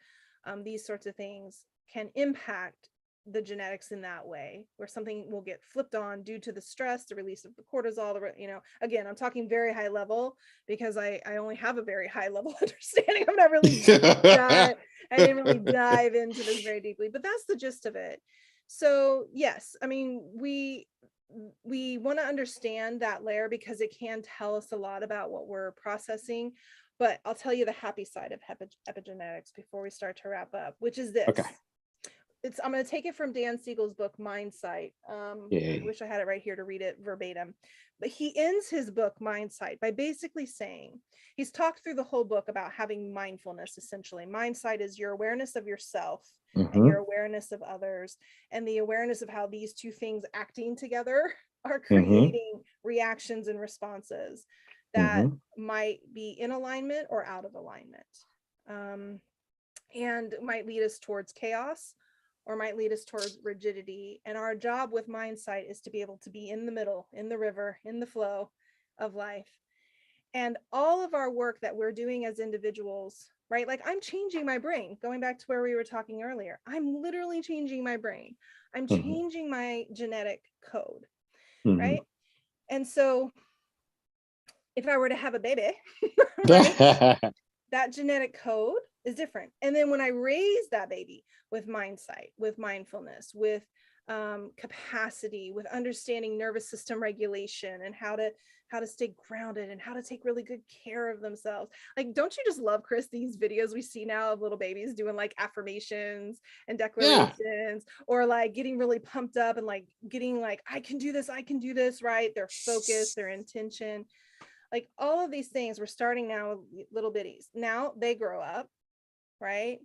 these sorts of things can impact the genetics in that way, where something will get flipped on due to the stress, the release of the cortisol, you know, again, I'm talking very high level because I only have a very high level understanding. I'm not really dive, I didn't really dive into this very deeply, but that's the gist of it. So yes, I mean, we want to understand that layer because it can tell us a lot about what we're processing. But I'll tell you the happy side of epigenetics before we start to wrap up, which is this. Okay. I'm going to take it from Dan Siegel's book Mindsight. I Yay. wish I had it right here to read it verbatim, but he ends his book Mindsight by basically saying, he's talked through the whole book about having mindfulness. Essentially, Mindsight is your awareness of yourself and Mm-hmm. your awareness of others, and the awareness of how these two things acting together are Mm-hmm. creating reactions and responses that Mm-hmm. might be in alignment or out of alignment, um, and might lead us towards chaos or might lead us towards rigidity. And our job with Mindsight is to be able to be in the middle, in the river, in the flow of life. And all of our work that we're doing as individuals, right? Like I'm changing my brain, going back to where we were talking earlier. I'm literally changing my brain. I'm Mm-hmm. changing my genetic code, Mm-hmm. right? And so if I were to have a baby, right, that genetic code is different. And then when I raise that baby with Mindsight, with mindfulness, with capacity, with understanding nervous system regulation and how to stay grounded and how to take really good care of themselves. Like, don't you just love, Chris, these videos we see now of little babies doing like affirmations and Yeah. declarations, or like getting really pumped up and like getting like, I can do this, right? Their focus, their intention, like all of these things we're starting now with little bitties. Now they grow up, right?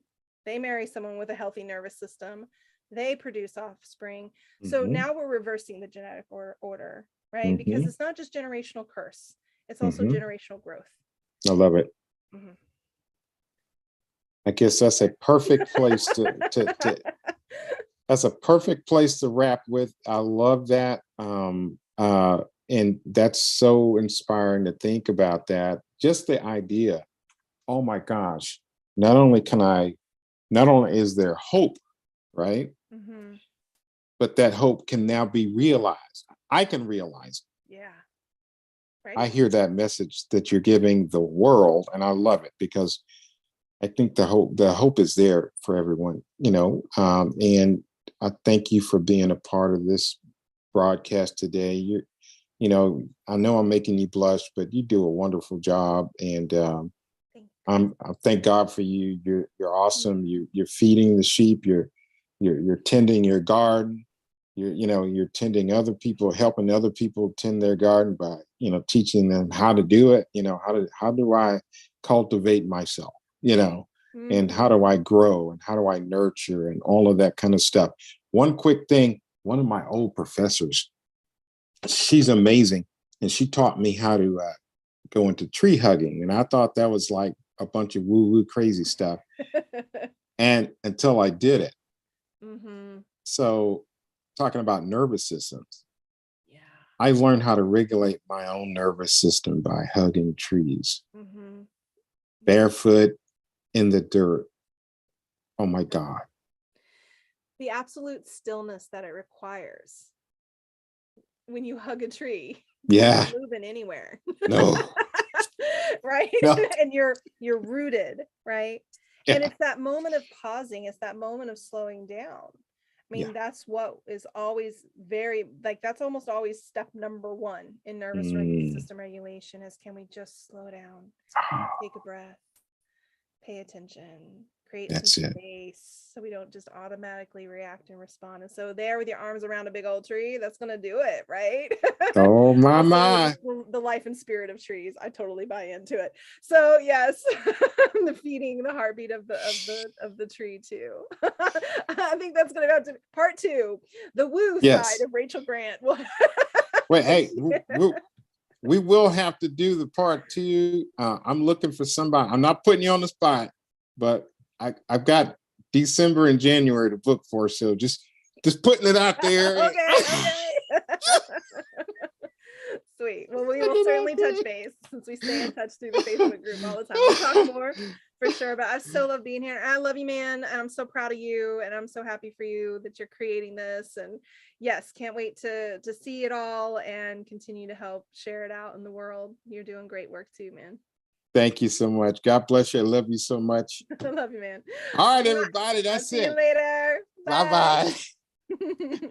They marry someone with a healthy nervous system. they produce offspring. So Mhm. now we're reversing the genetic order, right? Because Mhm. it's not just generational curse, it's also Mhm. generational growth. I love it. Mhm. I guess that's a perfect place to that's a perfect place to wrap with. I love that. And that's so inspiring to think about that. Just the idea, oh my gosh, not only is there hope, right? Mhm. But that hope can now be realized. I can realize. Yeah. I Right. hear that message that you're giving the world, and I love it because I think the hope is there for everyone, and I thank you for being a part of this broadcast today. I know I'm making you blush, but you do a wonderful job, and Thanks. I thank God for you. You're awesome. Mhm. You're feeding the sheep. You're tending your garden. You're tending other people, helping other people tend their garden by teaching them how to do it. How do I cultivate myself? And how do Mhm. I grow and how do I nurture and all of that kind of stuff. One quick thing, one of my old professors, she's amazing, and she taught me how to go into tree hugging, and I thought that was like a bunch of woo woo crazy stuff, and until I did it. Mhm. So, talking about nervous systems, Yeah. I learned how to regulate my own nervous system by hugging trees, Mhm. Yeah. barefoot in the dirt. Oh my God. The absolute stillness that it requires when you hug a tree, you're Yeah. not moving anywhere. No. Right. No. And you're rooted, right? And Yeah. it's that moment of pausing, it's that moment of slowing down. I Yeah. mean, that's what is always very, like, that's almost always step number one in nervous Mm. system regulation is, can we just slow down, take a breath, pay attention, create some That's it. space so we don't just automatically react and respond. And so there with your arms around a big old tree, that's going to do it, right? Oh my Also, my. just the life and spirit of trees, I totally buy into it. So yes, the feeding the heartbeat of the tree too. I think that's going to go to part 2, the woo side Yes. of Rachel Grant. Well, Wait, hey, we will have to do the part 2. I'm looking for somebody. I'm not putting you on the spot, but I've got December and January to book for, so just putting it out there. okay. Sweet. Well, we will certainly touch base since we stay in touch through the Facebook group all the time. We'll talk more for sure. But I so love being here. I love you, man. And I'm so proud of you. And I'm so happy for you that you're creating this. And yes, can't wait to see it all and continue to help share it out in the world. You're doing great work too, man. Thank you so much. God bless you. I love you so much. I love you, man. All right, everybody. I'll That's see you it. later. Bye Bye. bye.